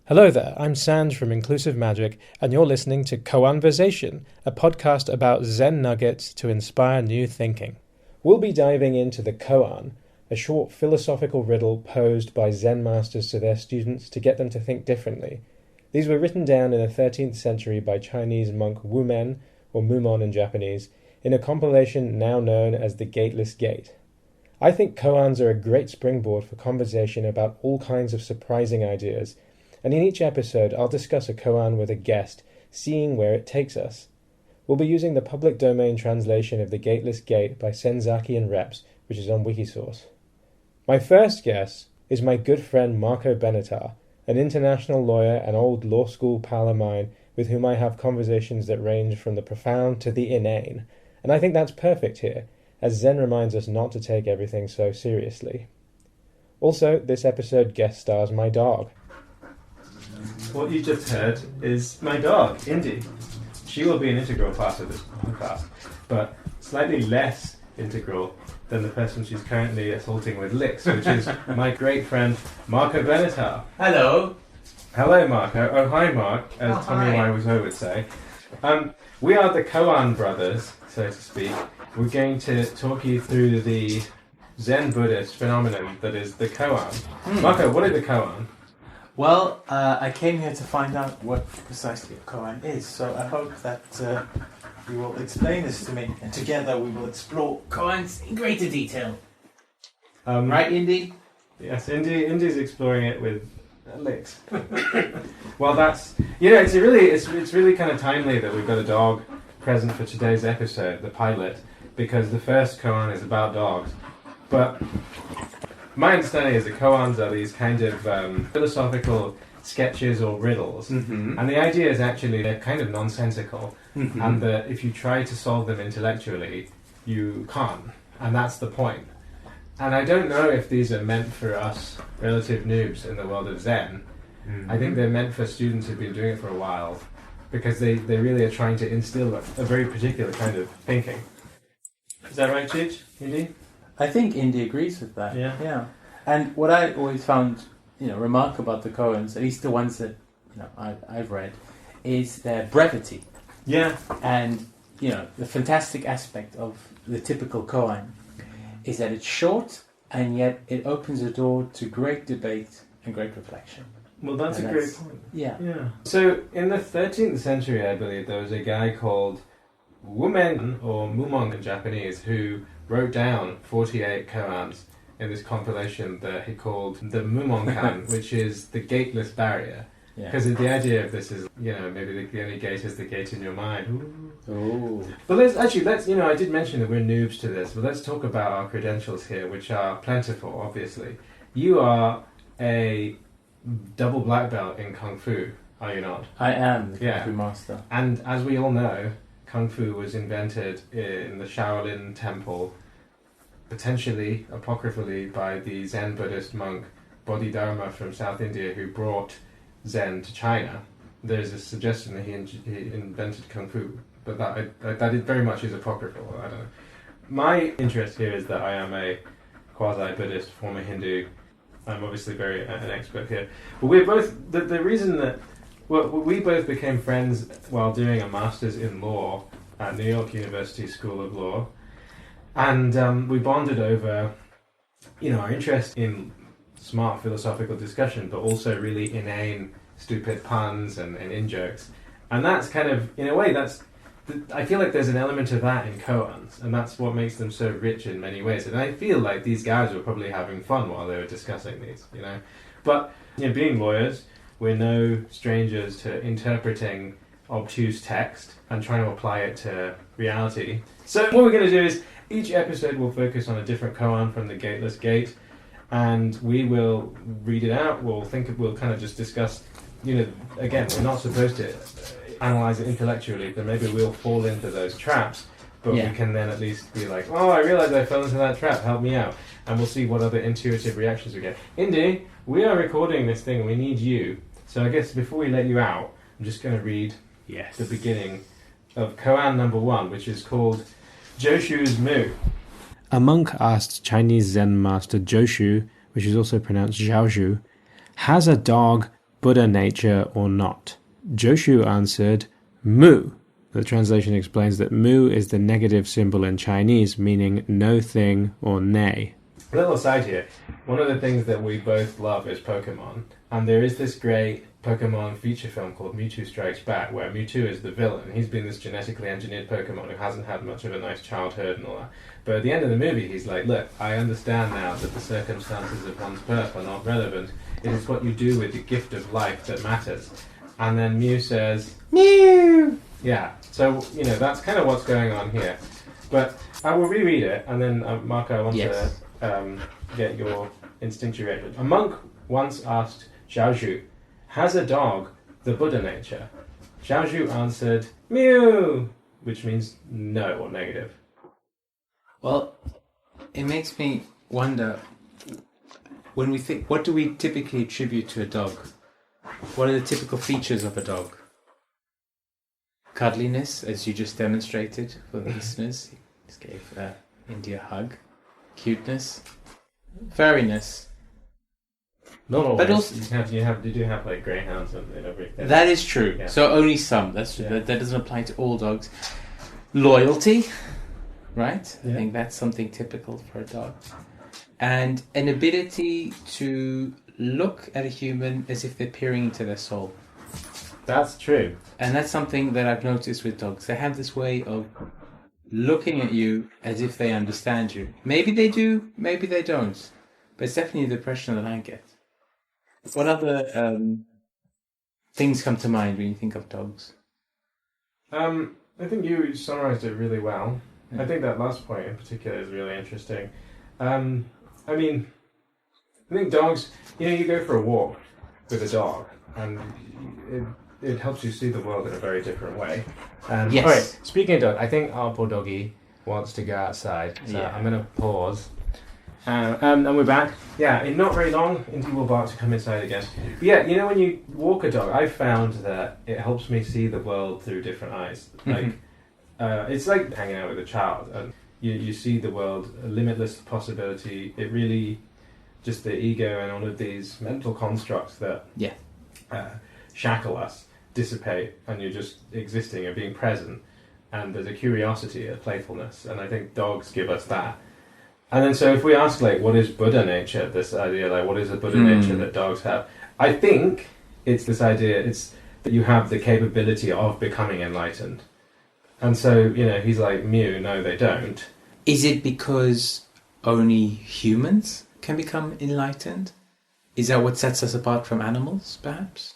Hello there, I'm Sanj from Inclusive Magic, and you're listening to Koanversation, a podcast about Zen nuggets to inspire new thinking. We'll be diving into the koan, a short philosophical riddle posed by Zen masters to their students to get them to think differently. These were written down in the 13th century by Chinese monk Wumen, or Mumon in Japanese, in a compilation now known as the Gateless Gate. I think koans are a great springboard for conversation about all kinds of surprising ideas, and in each episode I'll discuss a koan with a guest, seeing where it takes us. We'll be using the public domain translation of the Gateless Gate by Senzaki and Reps, which is on Wikisource. My first guest is my good friend Marco Benatar, an international lawyer and old law school pal of mine with whom I have conversations that range from the profound to the inane, and I think that's perfect here, as Zen reminds us not to take everything so seriously. Also, this episode guest stars my dog. What you just heard is my dog, Indy. She will be an integral part of this podcast, but slightly less integral than the person she's currently assaulting with licks, which is my great friend Marco Benatar. Hello. Hello, Marco. Oh, hi, Mark, as Tommy Wiseau would say. We are the Koan brothers, so to speak. We're going to talk you through the Zen Buddhist phenomenon that is the koan. Marco, what is the koan? Well, I came here to find out what precisely a koan is, so I hope that you will explain this to me, and together we will explore koans in greater detail. Right, Indy? Yes, Indy's exploring it with licks. Well, that's it's really kind of timely that we've got a dog present for today's episode, the pilot, because the first koan is about dogs, but. My understanding is that koans are these kind of philosophical sketches or riddles, and the idea is actually they're kind of nonsensical, and that if you try to solve them intellectually, you can't, and that's the point. And I don't know if these are meant for us relative noobs in the world of Zen. I think they're meant for students who've been doing it for a while, because they really are trying to instill a very particular kind of thinking. Is that right, Chich? Indy? I think Indy agrees with that. Yeah. And what I always found, remarkable about the koans, at least the ones that I've read, is their brevity. Yeah. And the fantastic aspect of the typical koan is that it's short, and yet it opens the door to great debate and great reflection. Well, that's a great point. Yeah. So in the 13th century, I believe, there was a guy called Wumen, or Mumon in Japanese, who wrote down 48 koans in this compilation that he called the Mumonkan, which is the Gateless Barrier. Because the idea of this is, maybe the only gate is the gate in your mind. Ooh. But let's I did mention that we're noobs to this, but let's talk about our credentials here, which are plentiful, obviously. You are a double black belt in Kung Fu, are you not? I am the Kung Fu master. And as we all know, Kung Fu was invented in the Shaolin Temple, potentially, apocryphally, by the Zen Buddhist monk Bodhidharma from South India, who brought Zen to China. There's a suggestion that he invented Kung Fu, but that is very much is apocryphal. I don't know. My interest here is that I am a quasi-Buddhist, former Hindu. I'm obviously an expert here. But we're both the reason that. Well, we both became friends while doing a master's in law at New York University School of Law, and we bonded over, our interest in smart philosophical discussion, but also really inane, stupid puns and in-jokes. And that's kind of, in a way, I feel like there's an element of that in koans, and that's what makes them so rich in many ways. And I feel like these guys were probably having fun while they were discussing these, But, being lawyers, we're no strangers to interpreting obtuse text and trying to apply it to reality. So what we're going to do is each episode will focus on a different koan from the Gateless Gate, and we will read it out. We'll kind of just discuss, again, we're not supposed to analyze it intellectually, but maybe we'll fall into those traps, but we can then at least be like, oh, I realized I fell into that trap, help me out. And we'll see what other intuitive reactions we get. Indy, we are recording this thing and we need you. So I guess before we let you out, I'm just going to read the beginning of koan number 1, which is called Joshu's Moo. A monk asked Chinese Zen master Joshu, which is also pronounced Zhaozhu, has a dog Buddha nature or not? Joshu answered, mu. The translation explains that mu is the negative symbol in Chinese, meaning no thing or nay. A little aside here, one of the things that we both love is Pokemon, and there is this great Pokemon feature film called Mewtwo Strikes Back, where Mewtwo is the villain. He's been this genetically engineered Pokemon who hasn't had much of a nice childhood and all that. But at the end of the movie, he's like, look, I understand now that the circumstances of one's birth are not relevant. It is what you do with the gift of life that matters. And then Mew says, Mew! Yeah, so, that's kind of what's going on here. But I will reread it, and then, Marco, I want to get your instinctual reaction. A monk once asked Zhaozhu, has a dog the Buddha nature? Zhaozhu answered, Mew, which means no or negative. Well, it makes me wonder, when we think, what do we typically attribute to a dog? What are the typical features of a dog? Cuddliness, as you just demonstrated for the listeners. He just gave Indy a hug. Cuteness. Furriness. Not always. But also, you do have like greyhounds and everything. That is true. Yeah. So only some. That's true. That doesn't apply to all dogs. Loyalty, right? Yeah. I think that's something typical for a dog. And an ability to look at a human as if they're peering into their soul. That's true. And that's something that I've noticed with dogs. They have this way of looking at you as if they understand you. Maybe they do, maybe they don't. But it's definitely the impression that I get. What other things come to mind when you think of dogs? I think you summarised it really well. Yeah. I think that last point in particular is really interesting. I think dogs, you go for a walk with a dog, and it helps you see the world in a very different way. Yes. All right, speaking of dog, I think our poor doggy wants to go outside, so I'm going to pause. And we're back. Yeah, in not very long, Indy will bark to come inside again. But yeah, when you walk a dog, I've found that it helps me see the world through different eyes. Like, it's like hanging out with a child, and you see the world, a limitless possibility. It really, just the ego and all of these mental constructs that shackle us, dissipate, and you're just existing and being present. And there's a curiosity, a playfulness, and I think dogs give us that. And then so if we ask, what is Buddha nature, this idea, what is the Buddha nature that dogs have? I think it's this idea, it's that you have the capability of becoming enlightened. And so, he's like, Mew, no, they don't. Is it because only humans can become enlightened? Is that what sets us apart from animals, perhaps?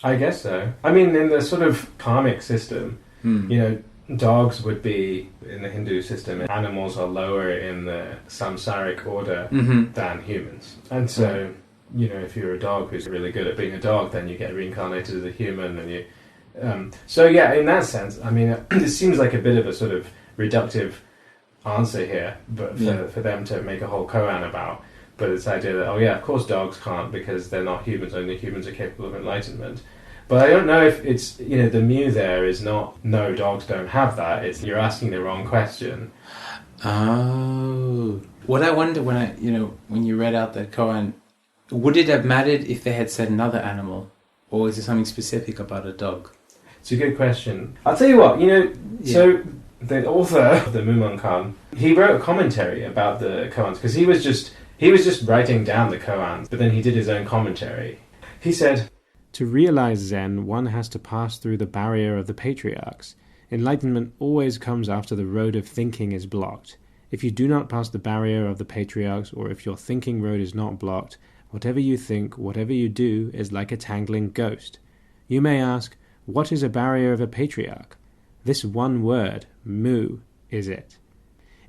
I guess so. I mean, in the sort of karmic system, dogs would be, in the Hindu system, animals are lower in the samsaric order than humans. And so, if you're a dog who's really good at being a dog, then you get reincarnated as a human, and you... in that sense, I mean, it seems like a bit of a sort of reductive answer here, but for them to make a whole koan about. But it's the idea that, of course dogs can't because they're not humans, only humans are capable of enlightenment. But I don't know if it's, the Mew there is not, no, dogs don't have that. It's, you're asking the wrong question. Oh. What I wonder when you read out that koan, would it have mattered if they had said another animal? Or is there something specific about a dog? It's a good question. I'll tell you what, so the author of the Wumen Huikai, he wrote a commentary about the koans, because he was just writing down the koans, but then he did his own commentary. He said, to realize Zen, one has to pass through the barrier of the patriarchs. Enlightenment always comes after the road of thinking is blocked. If you do not pass the barrier of the patriarchs, or if your thinking road is not blocked, whatever you think, whatever you do, is like a tangling ghost. You may ask, what is a barrier of a patriarch? This one word, mu, is it.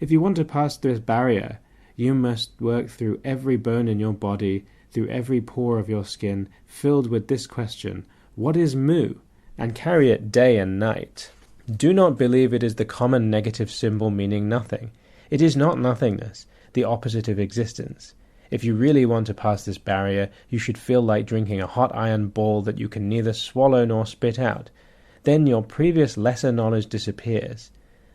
If you want to pass this barrier, you must work through every bone in your body, through every pore of your skin, filled with this question, what is mu? And carry it day and night. Do not believe it is the common negative symbol meaning nothing. It is not nothingness, the opposite of existence. If you really want to pass this barrier, you should feel like drinking a hot iron ball that you can neither swallow nor spit out. Then your previous lesser knowledge disappears.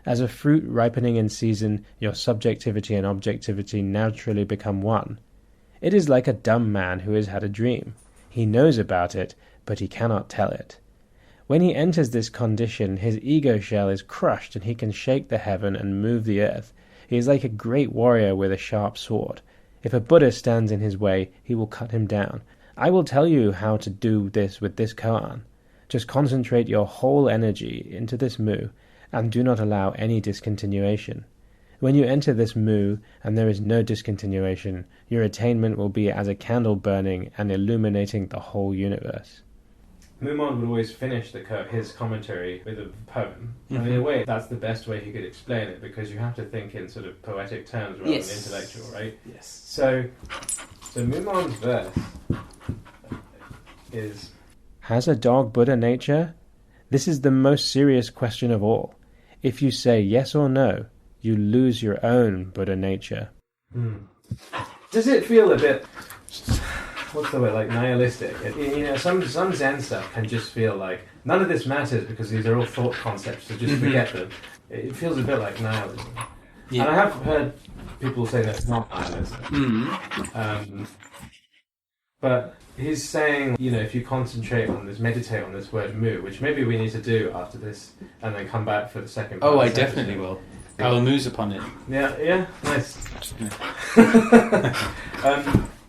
As a fruit ripening in season, your subjectivity and objectivity naturally become one. It is like a dumb man who has had a dream. He knows about it, but he cannot tell it. When he enters this condition, his ego shell is crushed and he can shake the heaven and move the earth. He is like a great warrior with a sharp sword. If a Buddha stands in his way, he will cut him down. I will tell you how to do this with this koan. Just concentrate your whole energy into this mu, and do not allow any discontinuation. When you enter this mu, and there is no discontinuation, your attainment will be as a candle burning and illuminating the whole universe. Wumen would always finish his commentary with a poem. Mm-hmm. And in a way, that's the best way he could explain it, because you have to think in sort of poetic terms rather than intellectual, right? Yes. So Wumen's verse is... Has a dog Buddha nature? This is the most serious question of all. If you say yes or no, you lose your own Buddha nature. Does it feel a bit... what's the word, like nihilistic? Some Zen stuff can just feel like none of this matters because these are all thought concepts, so just forget them. It feels a bit like nihilism. Yeah. And I have heard people say that's not nihilism. But he's saying, if you concentrate on this, meditate on this word mu, which maybe we need to do after this, and then come back for the second part. Oh, I definitely will. I will muse upon it. Yeah, nice.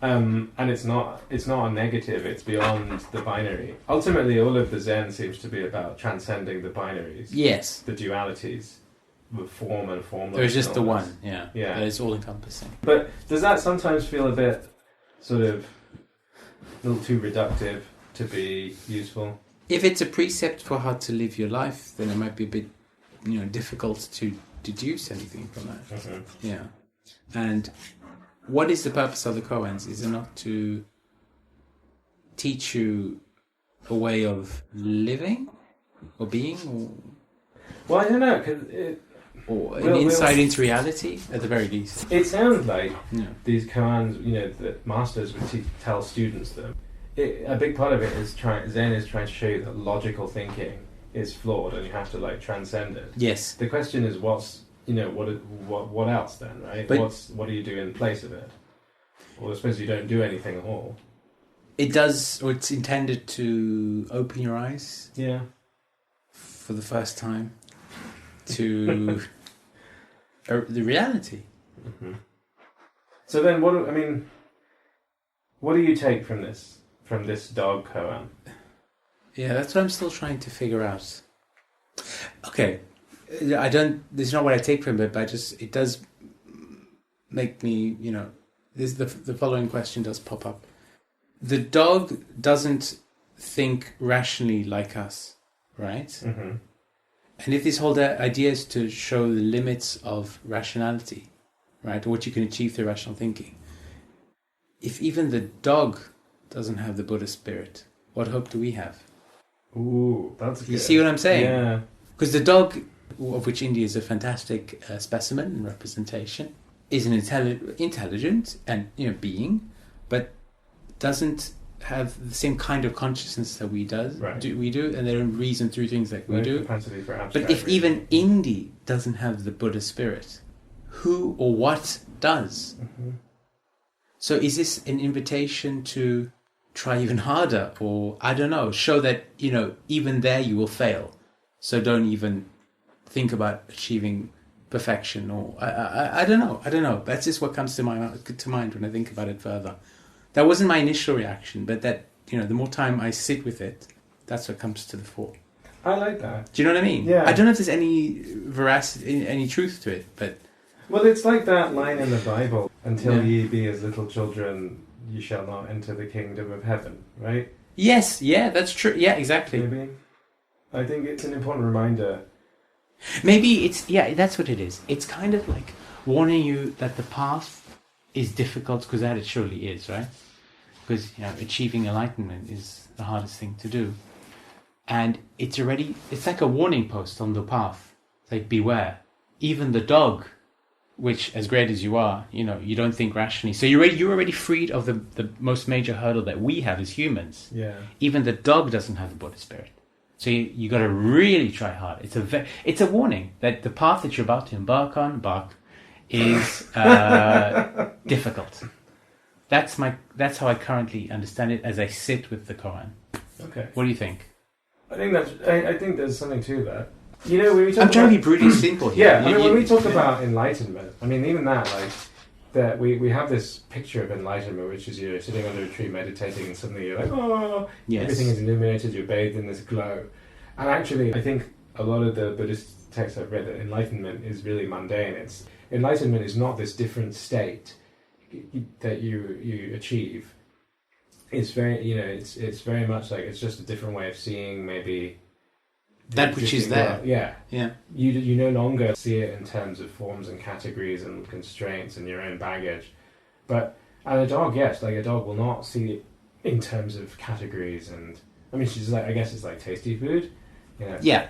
And it's not a negative, it's beyond the binary. Ultimately, all of the Zen seems to be about transcending the binaries. Yes. The dualities, the form and formless. There's just the one, Yeah. That is all-encompassing. But does that sometimes feel a bit, sort of, a little too reductive to be useful? If it's a precept for how to live your life, then it might be a bit, difficult to deduce anything from that. Mm-hmm. Yeah. And what is the purpose of the koans? Is it not to teach you a way of living or being? Well, I don't know, or an insight into reality, at the very least. It sounds like these koans, that masters would tell students them. A big part of it is Zen is trying to show you that logical thinking is flawed and you have to transcend it. Yes. The question is, what else then, right? But what do you do in place of it? Well, I suppose you don't do anything at all. It does, or it's intended to open your eyes. Yeah. For the first time to the reality. Mm-hmm. So then, what do you take from this dog koan? Yeah, that's what I'm still trying to figure out. Okay, this is not what I take from it, but it does make me, the following question does pop up. The dog doesn't think rationally like us, right? Mm-hmm. And if this whole idea is to show the limits of rationality, right, or what you can achieve through rational thinking, if even the dog doesn't have the Buddha spirit, what hope do we have? Ooh, that's good. You see what I'm saying? Yeah. Because the dog, of which Indy is a fantastic specimen and representation, is an intelligent and being, but doesn't have the same kind of consciousness that we do, and they don't reason through things like we do. But if even Indy doesn't have the Buddha spirit, who or what does? Mm-hmm. So is this an invitation to try even harder, or I don't know, show that even there you will fail, so don't even think about achieving perfection, or I don't know. That's just what comes to mind when I think about it further. That wasn't my initial reaction, but that the more time I sit with it, that's what comes to the fore. I like that. Do you know what I mean? Yeah. I don't know if there's any veracity, any truth to it, but well, it's like that line in the Bible: "Until ye be as little children, ye shall not enter the kingdom of heaven." Right? Yes. Yeah, that's true. Yeah, exactly. Maybe. I think it's an important reminder. Maybe that's what it is. It's kind of like warning you that the path is difficult, because that it surely is, right? Because achieving enlightenment is the hardest thing to do, and it's like a warning post on the path. It's like, beware. Even the dog, which, as great as you are, you don't think rationally. So you're already freed of the most major hurdle that we have as humans. Yeah. Even the dog doesn't have the Buddha spirit. So you got to really try hard. It's a warning that the path that you're about to embark is difficult. That's how I currently understand it as I sit with the koan. Okay. What do you think? I think there's something to that. You know, when we talk I'm trying to about, be brutally simple here. yeah, I mean, when we talk about enlightenment, I mean, even that, like, that we have this picture of enlightenment, which is you're sitting under a tree meditating, and suddenly you're like, oh, Yes. everything is illuminated, you're bathed in this glow. And actually, I think a lot of the Buddhist texts I've read, that enlightenment is really mundane. Enlightenment is not this different state that you achieve. It's very, it's very much like it's just a different way of seeing maybe that which is there. world. Yeah. Yeah. You no longer see it in terms of forms and categories and constraints and your own baggage. And a dog, yes, like a dog will not see it in terms of categories, and I mean, she's like, I guess it's like tasty food. Yeah.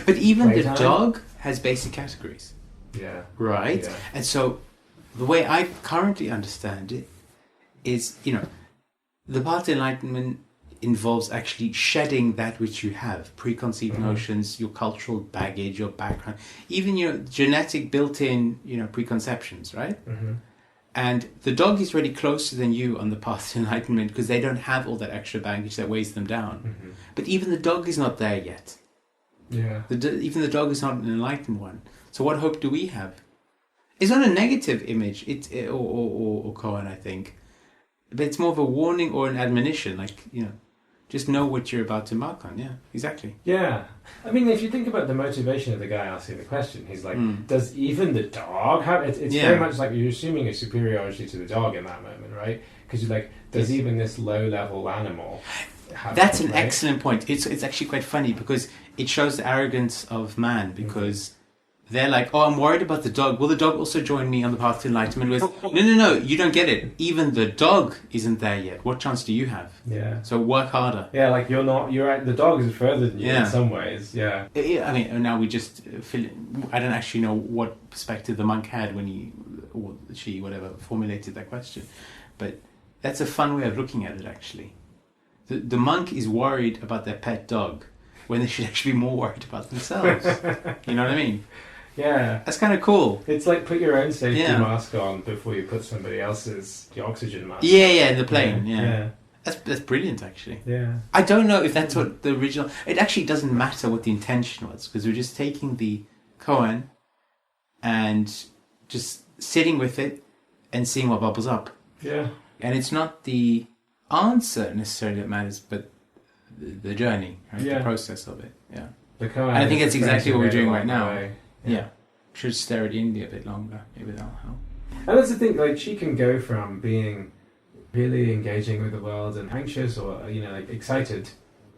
But even the Playtime. dog has basic categories. Yeah. Right? Yeah. And so the way I currently understand it is, the path to enlightenment involves actually shedding that which you have, preconceived notions, your cultural baggage, your background, even your genetic built-in, preconceptions, right? Mm-hmm. And the dog is really closer than you on the path to enlightenment because they don't have all that extra baggage that weighs them down. Mm-hmm. But even the dog is not there yet. Yeah. Even the dog is not an enlightened one. So what hope do we have? It's not a negative image, or koan, I think. But it's more of a warning or an admonition, like, just know what you're about to mark on. Yeah, exactly. Yeah. I mean, if you think about the motivation of the guy asking the question, he's like, does even the dog have... It's very much like you're assuming a superiority to the dog in that moment, right? Because you're like, does even this low-level animal have... That's an excellent point. It's actually quite funny because it shows the arrogance of man because... They're like, oh, I'm worried about the dog. Will the dog also join me on the path to enlightenment? No, you don't get it. Even the dog isn't there yet. What chance do you have? Yeah. So work harder. Yeah, like the dog is further than you in some ways, yeah. I mean, now we just I don't actually know what perspective the monk had when he, or she, whatever, formulated that question. But that's a fun way of looking at it, actually. The monk is worried about their pet dog when they should actually be more worried about themselves. You know what I mean? Yeah. That's kind of cool. It's like put your own safety mask on before you put somebody else's the oxygen mask. Yeah, in the plane. Yeah. Yeah. That's brilliant, actually. Yeah. I don't know if that's what the original... It actually doesn't matter what the intention was, because we're just taking the koan and just sitting with it and seeing what bubbles up. Yeah. And it's not the answer necessarily that matters, but the journey, right? Yeah. The process of it. Yeah. The koan. And I think that's exactly what we're doing right now. Way. Yeah. Should stare at Indy a bit longer. Maybe that'll help. And that's the thing, like, she can go from being really engaging with the world and anxious or, like excited,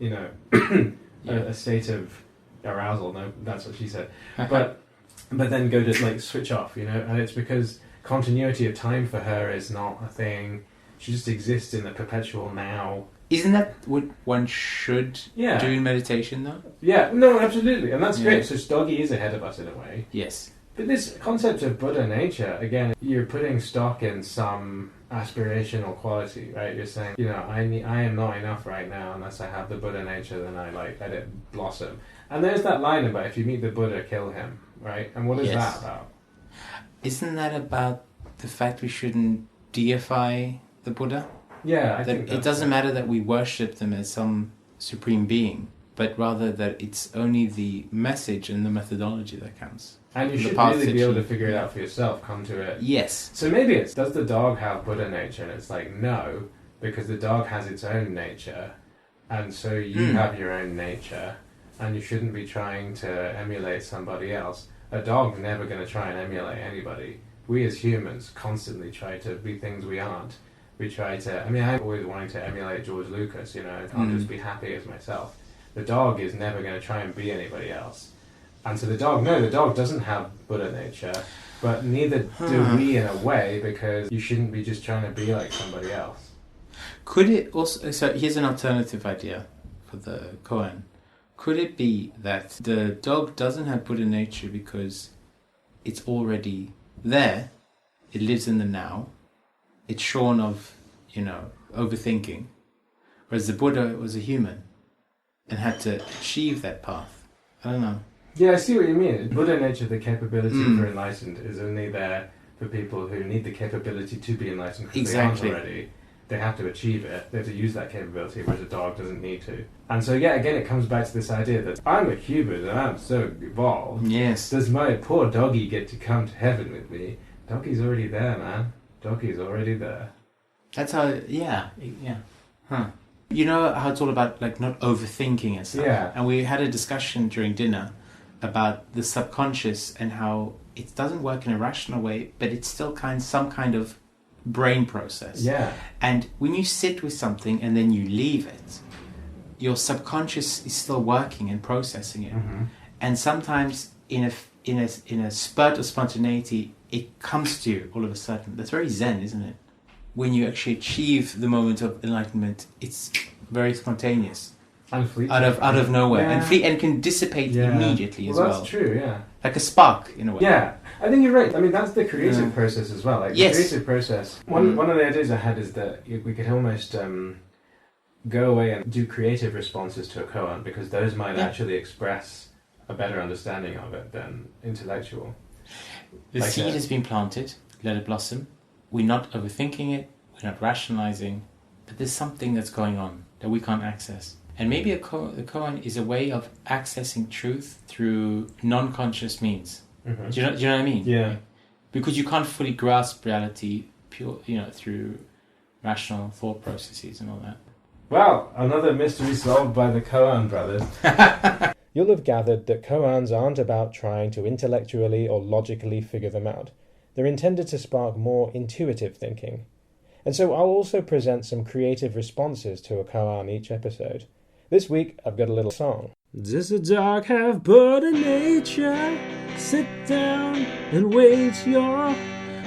a state of arousal. No, that's what she said. But then go to, like, switch off, and it's because continuity of time for her is not a thing. She just exists in the perpetual now. Isn't that what one should do in meditation, though? Yeah, no, absolutely. And that's great. So Doggy is ahead of us in a way. Yes. But this concept of Buddha nature, again, you're putting stock in some aspirational quality, right? You're saying, I am not enough right now unless I have the Buddha nature, then I let it blossom. And there's that line about if you meet the Buddha, kill him, right? And what is that about? Isn't that about the fact we shouldn't deify the Buddha? Yeah, I think it doesn't matter that we worship them as some supreme being, but rather that it's only the message and the methodology that counts. And you should really be able to figure it out for yourself, come to it. Yes. So maybe does the dog have Buddha nature? And it's like, no, because the dog has its own nature, and so you have your own nature, and you shouldn't be trying to emulate somebody else. A dog's never going to try and emulate anybody. We as humans constantly try to be things we aren't. We try to... I'm always wanting to emulate George Lucas, I'll just be happy as myself. The dog is never going to try and be anybody else. And so the dog doesn't have Buddha nature, but neither do we in a way, because you shouldn't be just trying to be like somebody else. Could it also... So here's an alternative idea for the koan. Could it be that the dog doesn't have Buddha nature because it's already there, it lives in the now, it's shorn of, overthinking, whereas the Buddha was a human and had to achieve that path? I don't know. Yeah, I see what you mean. Buddha nature, the capability for enlightened, is only there for people who need the capability to be enlightened because Exactly. they aren't already. They have to achieve it. They have to use that capability, whereas a dog doesn't need to. And so, yeah, again, it comes back to this idea that I'm a human and I'm so evolved. Yes. Does my poor doggy get to come to heaven with me? Doggy's already there, man. Doggy's already there. That's how, yeah. Huh. You know how it's all about, like, not overthinking and stuff? Yeah. And we had a discussion during dinner about the subconscious and how it doesn't work in a rational way, but it's still some kind of brain process. Yeah. And when you sit with something and then you leave it, your subconscious is still working and processing it. Mm-hmm. And sometimes in a spurt of spontaneity, it comes to you all of a sudden. That's very Zen, isn't it? When you actually achieve the moment of enlightenment, it's very spontaneous, And fleeting. out of nowhere, Yeah. and can dissipate immediately as well. That's true, yeah. Like a spark in a way. Yeah, I think you're right. I mean, that's the creative process as well. Like, Yes. the creative process. One of the ideas I had is that we could almost go away and do creative responses to a koan, because those might actually express a better understanding of it than intellectual. The Like seed a- has been planted, let it blossom. We're not overthinking it, we're not rationalizing, but there's something that's going on that we can't access. And maybe the koan is a way of accessing truth through non-conscious means. Mm-hmm. Do you know what I mean? Yeah. Because you can't fully grasp reality pure, through rational thought processes and all that. Well, another mystery solved by the Koan brothers. You'll have gathered that koans aren't about trying to intellectually or logically figure them out. They're intended to spark more intuitive thinking. And so I'll also present some creative responses to a koan each episode. This week, I've got a little song. Does a dog have but a nature? Sit down and wait. Your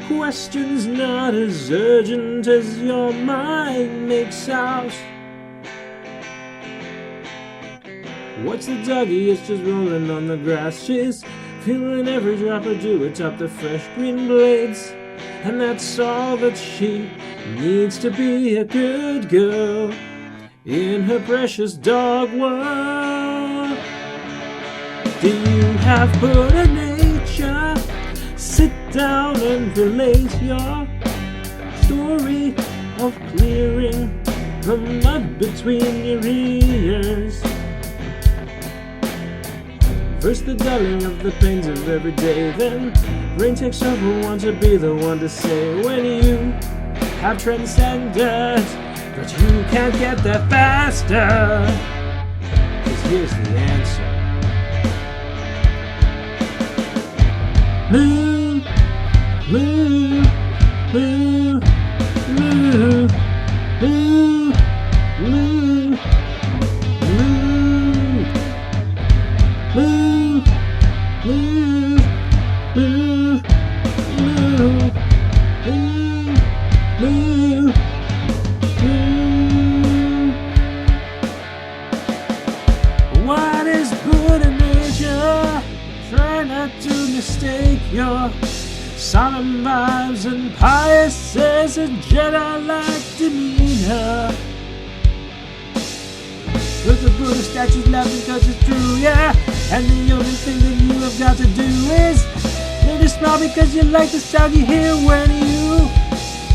question's not as urgent as your mind makes out. What's the doggy? It's just rolling on the grass. She's feeling every drop of dew atop the fresh green blades. And that's all that she needs to be a good girl in her precious dog world. Do you have but a nature? Sit down and relate your story of clearing the mud between your ears. First the dulling of the pains of every day, then rain takes over, want to be the one to say when you have transcended, but you can't get there faster. 'Cause here's the answer. Moo, moo, moo, moo, moo, moo, moo, moo, moo, moo, moo, moo, moo, moo. What is Buddha nature? Try not to mistake your solemn vibes and pious as a Jedi-like demeanor. With the Buddha statue's laughing because it's true, yeah. And the only thing that you have got to do is let it smile because you like the sound you hear when you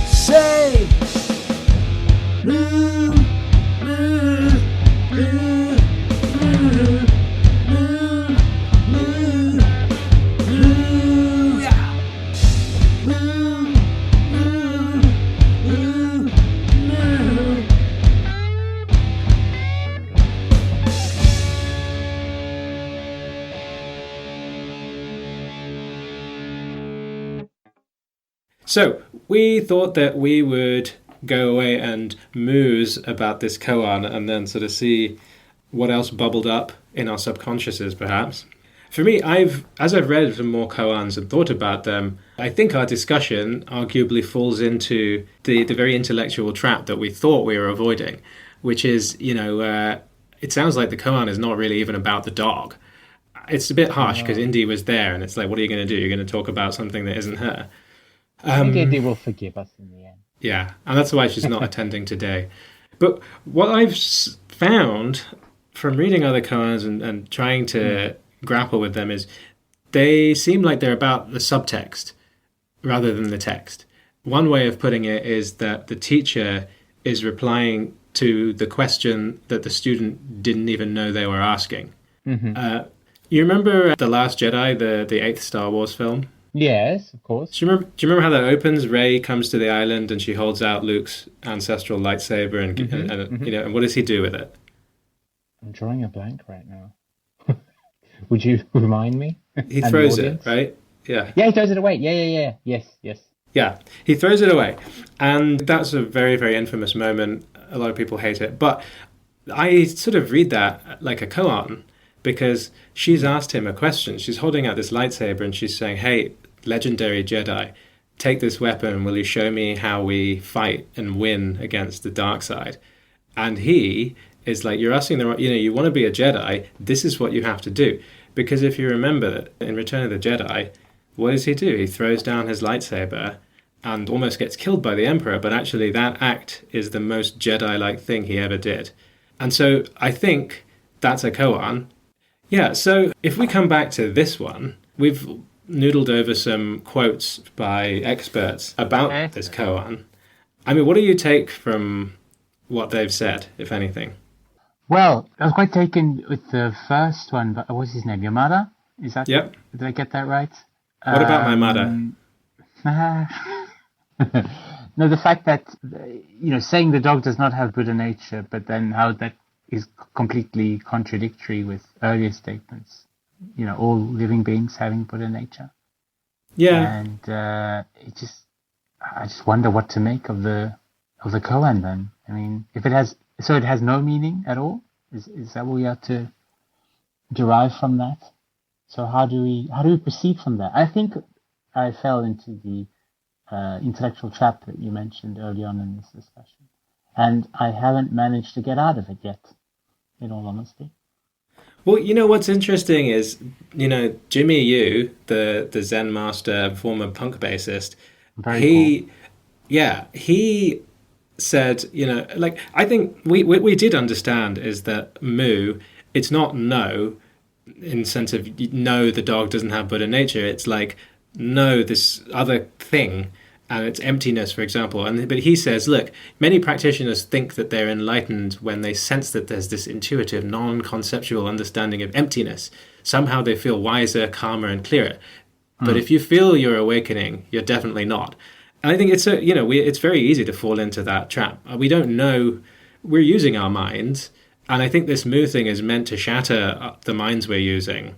say moo, moo, moo, moo, moo, moo, moo, yeah. Moo, moo, moo, moo. So, we thought that we would go away and muse about this koan and then sort of see what else bubbled up in our subconsciouses, perhaps. For me, as I've read some more koans and thought about them, I think our discussion arguably falls into the very intellectual trap that we thought we were avoiding, which is, it sounds like the koan is not really even about the dog. It's a bit harsh because Indy was there and it's like, what are you going to do? You're going to talk about something that isn't her. I think Indy will forgive us in the end. Yeah, and that's why she's not attending today. But what I've found from reading other koans and trying to grapple with them is they seem like they're about the subtext. rather than the text. One way of putting it is that the teacher is replying to the question that the student didn't even know they were asking. Mm-hmm. You remember The Last Jedi, the eighth Star Wars film? Yes, of course. Do you remember how that opens? Rey comes to the island and she holds out Luke's ancestral lightsaber, and and what does he do with it? I'm drawing a blank right now. Would you remind me? He throws it, right? Yeah. Yeah, he throws it away. Yeah. Yes. Yeah, he throws it away. And that's a very, very infamous moment. A lot of people hate it. But I sort of read that like a koan, because she's asked him a question. She's holding out this lightsaber and she's saying, hey, legendary Jedi, take this weapon. Will you show me how we fight and win against the dark side? And he is like, you're asking you want to be a Jedi, this is what you have to do. Because if you remember, in Return of the Jedi, what does he do? He throws down his lightsaber and almost gets killed by the Emperor, but actually that act is the most Jedi-like thing he ever did. And so I think that's a koan. Yeah, so if we come back to this one, we've noodled over some quotes by experts about this koan. I mean, what do you take from what they've said, if anything? Well, I was quite taken with the first one, but what's his name? Yamada? Is that? Yep. Did I get that right? What about my mother? No, the fact that, saying the dog does not have Buddha nature, but then how that is completely contradictory with earlier statements. All living beings having Buddha nature. Yeah. And I just wonder what to make of the koan then. I mean, if it has no meaning at all. Is that what we have to derive from that? So how do we proceed from that? I think I fell into the intellectual trap that you mentioned early on in this discussion, and I haven't managed to get out of it yet, in all honesty. Well, what's interesting is, Jimmy Yu, the Zen master, former punk bassist, he said, I think what we did understand is that mu, it's not no, in the sense of no, the dog doesn't have Buddha nature. It's like no, this other thing, and it's emptiness, for example. But he says, look, many practitioners think that they're enlightened when they sense that there's this intuitive, non-conceptual understanding of emptiness. Somehow they feel wiser, calmer, and clearer. But if you feel you're awakening, you're definitely not. And I think it's it's very easy to fall into that trap. We don't know. We're using our minds, and I think this mu thing is meant to shatter the minds we're using.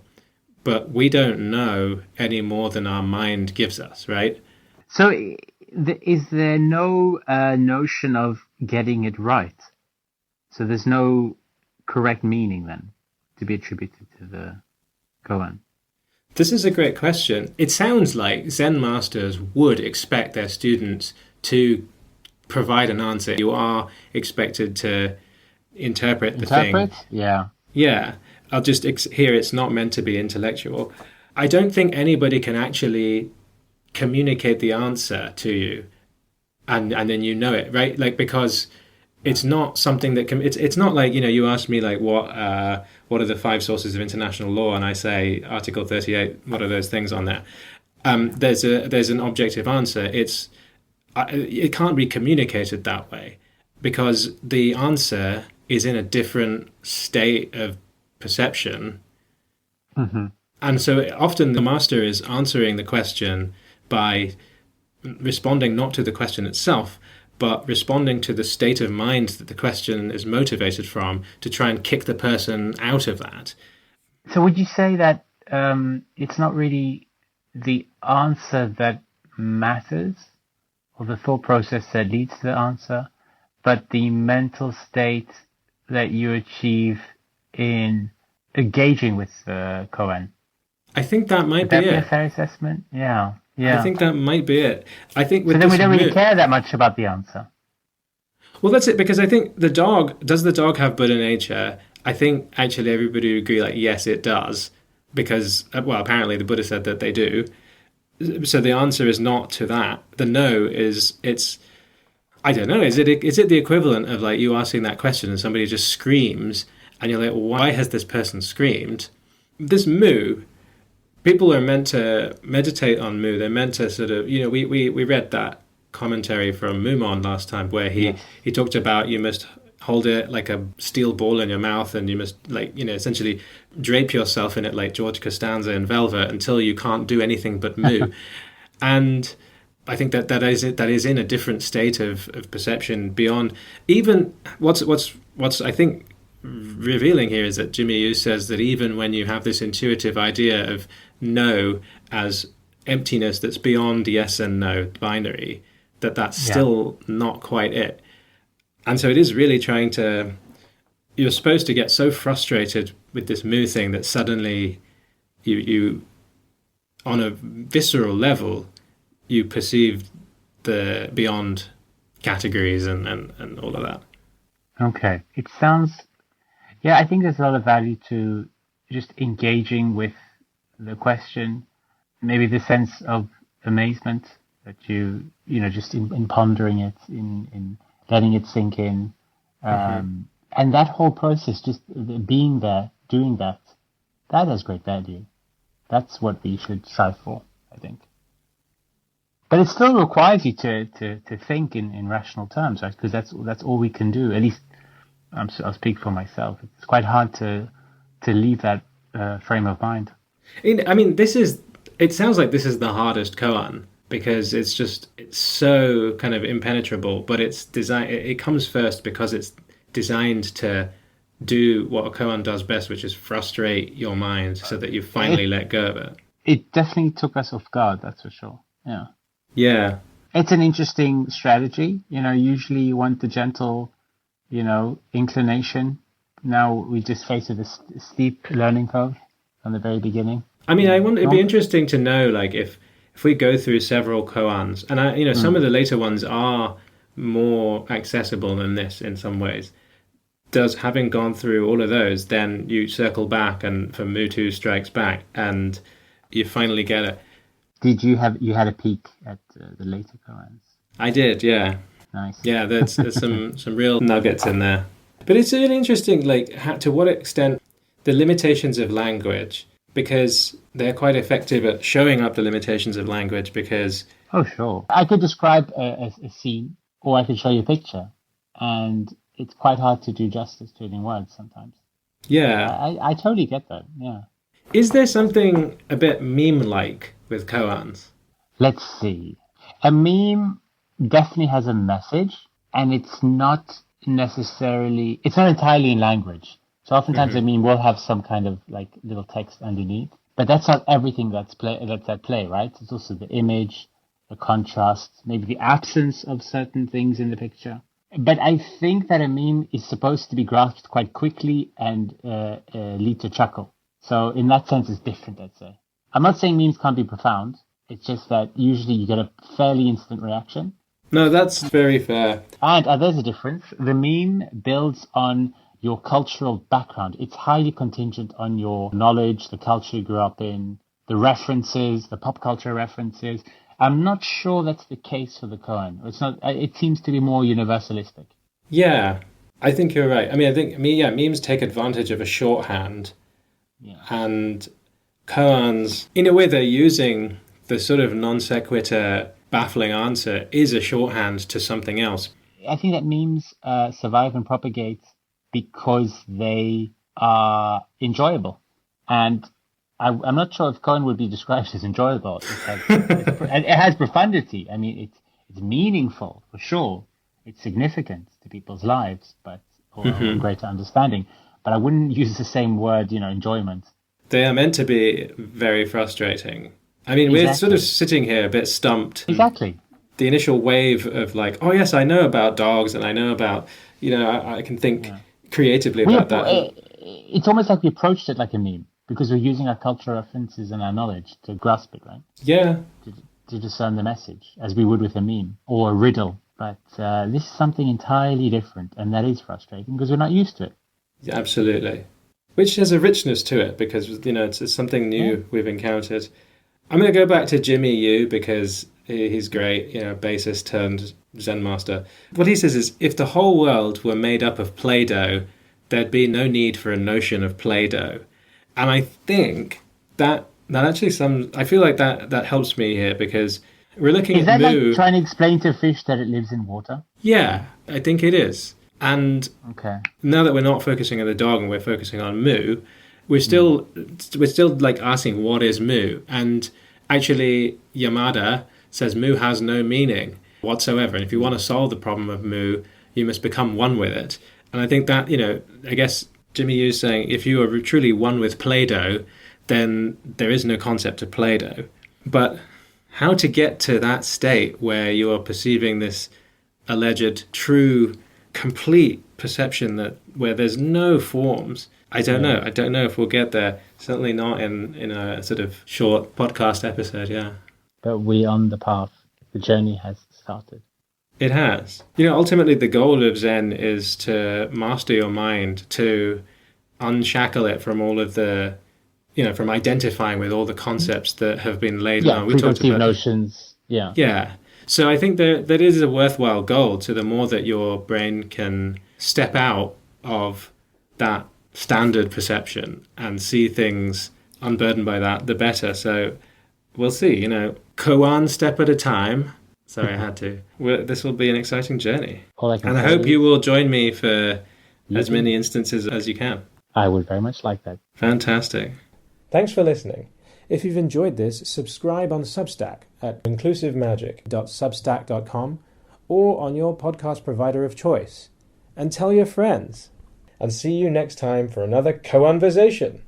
But we don't know any more than our mind gives us, right? So is there no notion of getting it right? So there's no correct meaning then to be attributed to the koan? This is a great question. It sounds like Zen masters would expect their students to provide an answer. You are expected to interpret the thing. Yeah. Yeah. I'll just here, it's not meant to be intellectual. I don't think anybody can actually communicate the answer to you and then it, right? Like, because it's not something that can, it's not like, you ask me like what are the 5 sources of international law, and I say Article 38, what are those things on there? There's an objective answer. It can't be communicated that way because the answer is in a different state of perception. Mm-hmm. And so often the master is answering the question by responding not to the question itself, but responding to the state of mind that the question is motivated from to try and kick the person out of that. So would you say that it's not really the answer that matters, or the thought process that leads to the answer, but the mental state that you achieve in engaging with the koan? I think that might be it. Would that be a fair assessment? Yeah. I think that might be it. I think with so then we don't really care that much about the answer. Well, that's it, because I think does the dog have Buddha nature? I think actually everybody would agree, like, yes, it does, because, well, apparently the Buddha said that they do. So the answer is not to that. The no is, I don't know, is it the equivalent of like you asking that question and somebody just screams and you're like, why has this person screamed? This mu, People are meant to meditate on Mu. They're meant to sort of, we read that commentary from Mumon last time where he talked about you must hold it like a steel ball in your mouth, and you must essentially drape yourself in it like George Costanza in Velvet until you can't do anything but Mu. And I think that is in a different state of perception beyond even what's I think revealing here is that Jimmy Yu says that even when you have this intuitive idea of no as emptiness that's beyond yes and no binary, that's still not quite it. And so it is really you're supposed to get so frustrated with this Mu thing that suddenly you on a visceral level, you perceive the beyond categories and all of that. Okay. It sounds, I think there's a lot of value to just engaging with the question, maybe the sense of amazement that just in pondering it, in letting it sink in. And that whole process, just being there, doing that has great value. That's what we should strive for, I think. But it still requires you to think in rational terms, right? Because that's all we can do. At least I'll speak for myself. It's quite hard to leave that frame of mind. It sounds like this is the hardest koan because it's so kind of impenetrable, but it comes first because it's designed to do what a koan does best, which is frustrate your mind so that you finally let go of it. It definitely took us off guard, that's for sure. Yeah. Yeah. It's an interesting strategy. Usually you want the gentle, inclination. Now we just face a steep learning curve from the very beginning. It'd be interesting to know, like, if we go through several koans, and some of the later ones are more accessible than this in some ways. Having gone through all of those, then you circle back, and for Mu2 Strikes Back, and you finally get it. Did you had a peek at the later koans? I did, yeah. Nice. Yeah, there's some real nuggets in there. But it's really interesting, like, to what extent the limitations of language, because they're quite effective at showing up the limitations of language because... Oh, sure. I could describe a scene, or I could show you a picture, and it's quite hard to do justice to it in words sometimes. Yeah. I totally get that, yeah. Is there something a bit meme-like with koans? Let's see. A meme definitely has a message, and it's not entirely in language. So oftentimes a meme will have some kind of like little text underneath, but that's not everything that's at play, right? It's also the image, the contrast, maybe the absence of certain things in the picture. But I think that a meme is supposed to be grasped quite quickly and lead to chuckle. So in that sense, it's different, I'd say. I'm not saying memes can't be profound. It's just that usually you get a fairly instant reaction. No, that's very fair. And there's a difference. The meme builds on your cultural background. It's highly contingent on your knowledge, the culture you grew up in, the references, the pop culture references. I'm not sure that's the case for the koan. It's not. It seems to be more universalistic. Yeah, I think you're right. Memes take advantage of a shorthand. Yeah. And koans, in a way, they're using the sort of non sequitur baffling answer is a shorthand to something else. I think that memes survive and propagate because they are enjoyable. And I'm not sure if koan would be described as enjoyable. It has profundity. It's meaningful, for sure. It's significant to people's lives, or greater understanding. But I wouldn't use the same word, enjoyment. They are meant to be very frustrating. We're sort of sitting here a bit stumped. Exactly. The initial wave of like, oh yes, I know about dogs and I know about, I can think creatively about that. It's almost like we approached it like a meme because we're using our cultural references and our knowledge to grasp it, right? Yeah. To discern the message as we would with a meme or a riddle. But this is something entirely different, and that is frustrating because we're not used to it. Yeah, absolutely. Which has a richness to it because, it's something new we've encountered. I'm going to go back to Jimmy Yu because he's great, bassist turned Zen master. What he says is, if the whole world were made up of Play-Doh, there'd be no need for a notion of Play-Doh. And I think that That actually I feel like that helps me here, because we're looking Is at that Mu. like trying to explain to a fish that it lives in water? Yeah, I think it is. And Okay. now that we're not focusing on the dog and we're focusing on Mu, we're still like asking, what is Mu? And actually, Yamada says Mu has no meaning whatsoever. And if you want to solve the problem of Mu, you must become one with it. And I think that, I guess Jimmy Yu's saying, if you are truly one with Play-Doh, then there is no concept of Play-Doh. But how to get to that state where you're perceiving this alleged true, complete perception where there's no forms, I don't know. I don't know if we'll get there. Certainly not in a sort of short podcast episode, yeah. But we're on the path. The journey has started. It has. Ultimately the goal of Zen is to master your mind, to unshackle it from all of the, from identifying with all the concepts that have been laid down. We talked about notions. Yeah. Yeah. So I think that is a worthwhile goal. So the more that your brain can step out of that standard perception and see things unburdened by that, the better. So we'll see, koan step at a time. Sorry, I had to. This will be an exciting journey. And I hope you will join me for as many instances as you can. I would very much like that. Fantastic. Thanks for listening. If you've enjoyed this, subscribe on Substack at inclusivemagic.substack.com or on your podcast provider of choice. And tell your friends. And see you next time for another Koanversation.